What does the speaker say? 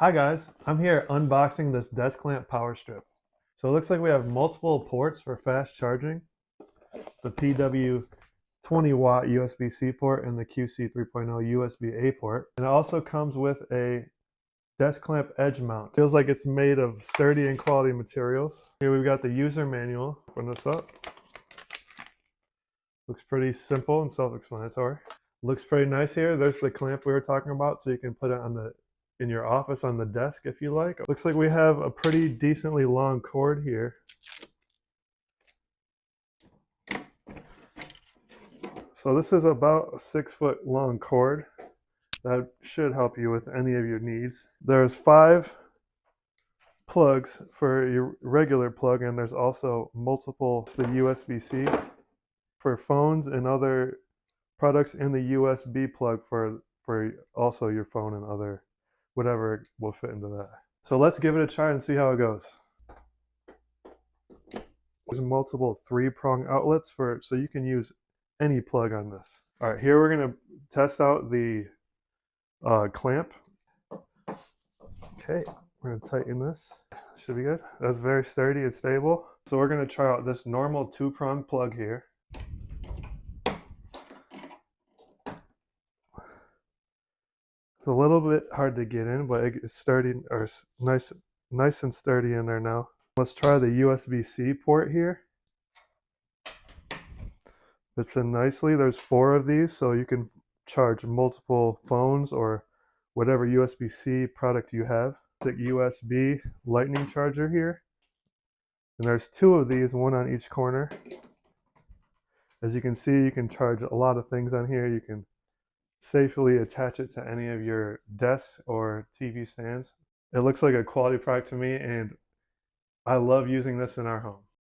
Hi guys, I'm here unboxing this desk lamp power strip. So it looks like we have multiple ports for fast charging, the PW 20 watt USB-C port and the QC 3.0 USB-A port. And it also comes with a desk lamp edge mount. Feels like it's made of sturdy and quality materials. Here we've got the user manual. Open this up. Looks pretty simple and self-explanatory. Looks pretty nice here. There's the clamp we were talking about, so you can put it on in your office on the desk if you like. Looks like we have a pretty decently long cord here. So this is about a 6-foot long cord. That should help you with any of your needs. There's 5 plugs for your regular plug, and there's also multiple, the USB-C for phones and other products, in the USB plug for also your phone and other whatever will fit into that. So let's give it a try and see how it goes. There's multiple 3-prong outlets so you can use any plug on this. All right, here we're gonna test out the clamp. Okay, we're gonna tighten this. Should be good. That's very sturdy and stable. So we're gonna try out this normal 2-prong plug here. It's a little bit hard to get in, but it's sturdy, or nice and sturdy in there now. Let's try the USB-C port here. Fits in nicely. There's 4 of these, so you can charge multiple phones or whatever USB-C product you have. It's a USB lightning charger here. And there's 2 of these, one on each corner. As you can see, you can charge a lot of things on here. You can safely attach it to any of your desks or TV stands. It looks like a quality product to me, and I love using this in our home.